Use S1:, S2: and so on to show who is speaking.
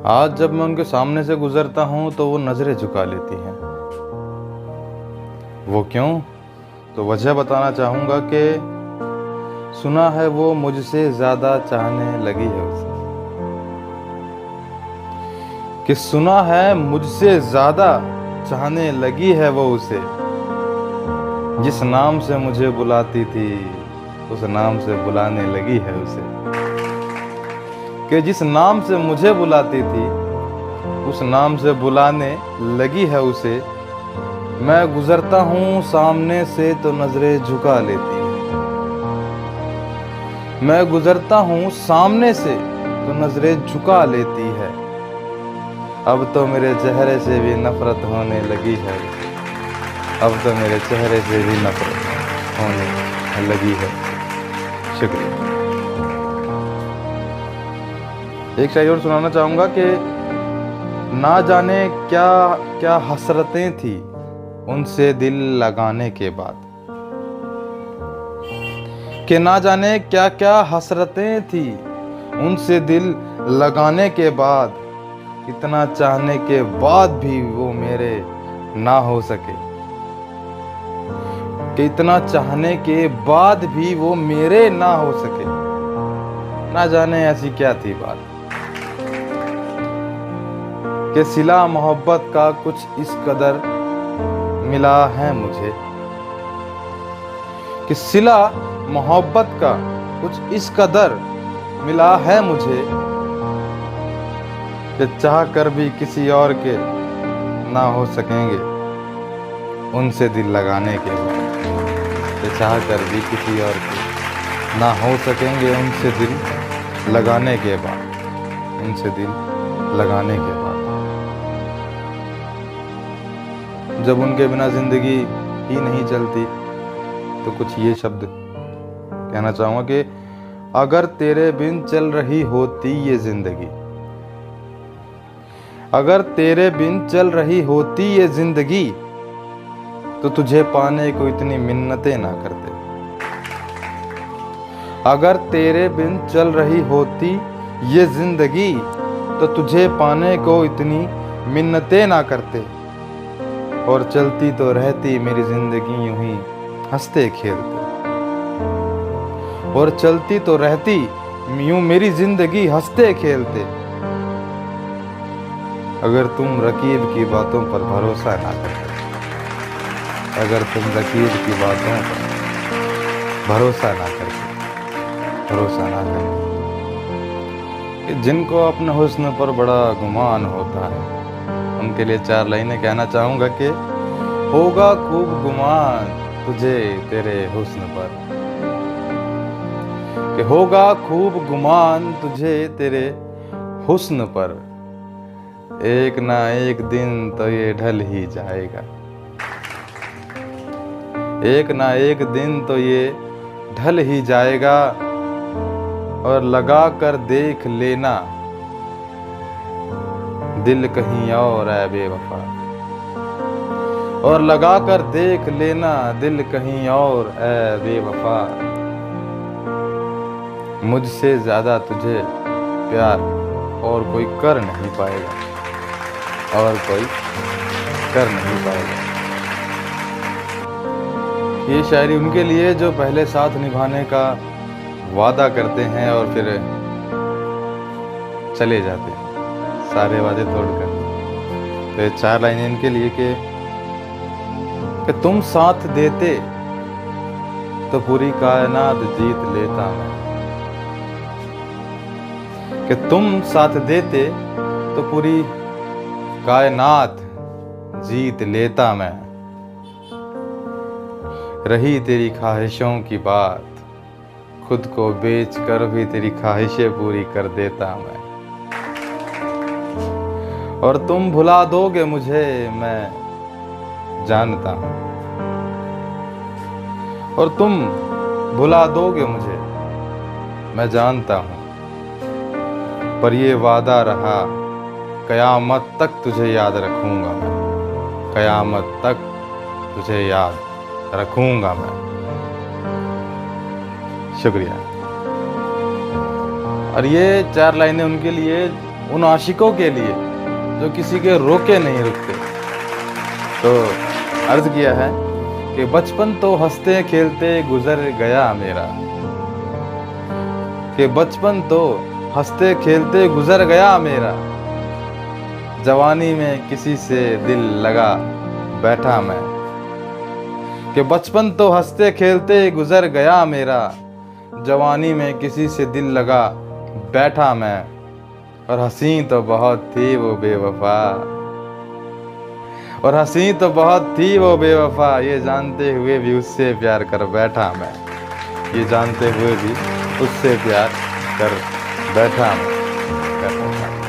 S1: आज जब मैं उनके सामने से गुजरता हूँ तो वो नज़रें झुका लेती हैं। वो क्यों? तो वजह बताना चाहूँगा कि सुना है वो मुझसे ज़्यादा चाहने लगी है उसे। कि सुना है मुझसे ज़्यादा चाहने लगी है वो उसे। जिस नाम से मुझे बुलाती थी उस नाम से बुलाने लगी है उसे। कि जिस नाम से मुझे बुलाती थी उस नाम से बुलाने लगी है उसे। मैं गुजरता हूँ सामने से तो नजरें झुका लेती है। मैं गुजरता हूँ सामने से तो नजरें झुका लेती है। अब तो मेरे चेहरे से भी नफरत होने लगी है। अब तो मेरे चेहरे से भी नफरत होने लगी है। शुक्रिया। एक शायरी और सुनाना चाहूँगा कि ना जाने क्या क्या हसरतें थी उनसे दिल लगाने के बाद। कि ना जाने क्या क्या हसरतें थी उनसे दिल लगाने के बाद। इतना चाहने के बाद भी वो मेरे ना हो सके। कि इतना चाहने के बाद भी वो मेरे ना हो सके। ना जाने ऐसी क्या थी बात कि सिला मोहब्बत का कुछ इस कदर मिला है मुझे। कि सिला मोहब्बत का कुछ इस कदर मिला है मुझे। कि चाह कर भी किसी और के ना हो सकेंगे उनसे दिल लगाने के बाद। कि चाह कर भी किसी और के ना हो सकेंगे उनसे दिल लगाने के बाद। उनसे दिल लगाने के बाद। जब उनके बिना जिंदगी ही नहीं चलती तो कुछ ये शब्द कहना चाहूँगा कि अगर तेरे बिन चल रही होती ये जिंदगी। अगर तेरे बिन चल रही होती ये जिंदगी तो तुझे पाने को इतनी मिन्नतें ना करते। अगर तेरे बिन चल रही होती ये जिंदगी तो तुझे पाने को इतनी मिन्नतें ना करते। और चलती तो रहती मेरी जिंदगी यूं ही हंसते खेलते। और चलती तो रहती यूं मेरी जिंदगी हंसते खेलते। अगर तुम रकीब की बातों पर भरोसा ना करते। अगर तुम रकीब की बातों पर भरोसा ना करते। जिनको अपने हुस्न पर बड़ा गुमान होता है उनके लिए 4 लाइनें कहना चाहूँगा कि होगा खूब गुमान तुझे तेरे हुस्न पर। कि होगा खूब गुमान तुझे तेरे हुस्न पर। एक ना एक दिन तो ये ढल ही जाएगा। एक ना एक दिन तो ये ढल ही जाएगा। और लगा कर देख लेना दिल कहीं और है बेवफा। और लगा कर देख लेना दिल कहीं और है बेवफा। मुझसे ज्यादा तुझे प्यार और कोई कर नहीं पाएगा। और कोई कर नहीं पाएगा। ये शायरी उनके लिए जो पहले साथ निभाने का वादा करते हैं और फिर चले जाते हैं सारे वादे तोड़कर। तो ये 4 लाइनें इनके लिए कि तुम साथ देते तो पूरी कायनात जीत लेता मैं। कि तुम साथ देते तो पूरी कायनात जीत लेता मैं। रही तेरी ख्वाहिशों की बात खुद को बेच कर भी तेरी ख्वाहिशें पूरी कर देता मैं। और तुम भुला दोगे मुझे मैं जानता हूँ। और तुम भुला दोगे मुझे मैं जानता हूँ। पर ये वादा रहा कयामत तक तुझे याद रखूंगा मैं। कयामत तक तुझे याद रखूंगा मैं। शुक्रिया। और ये 4 लाइनें उनके लिए उन आशिकों के लिए जो किसी के रोके नहीं रुकते। तो अर्ज किया है कि बचपन तो हंसते खेलते गुजर गया मेरा, कि बचपन तो हंसते खेलते गुजर गया मेरा, जवानी में किसी से दिल लगा बैठा मैं। कि बचपन तो हंसते खेलते गुजर गया मेरा, जवानी में किसी से दिल लगा बैठा मैं। और हंसी तो बहुत थी वो बेवफा, और हंसी तो बहुत थी वो बेवफा, ये जानते हुए भी उससे प्यार कर बैठा मैं। ये जानते हुए भी उससे प्यार कर बैठा मैं।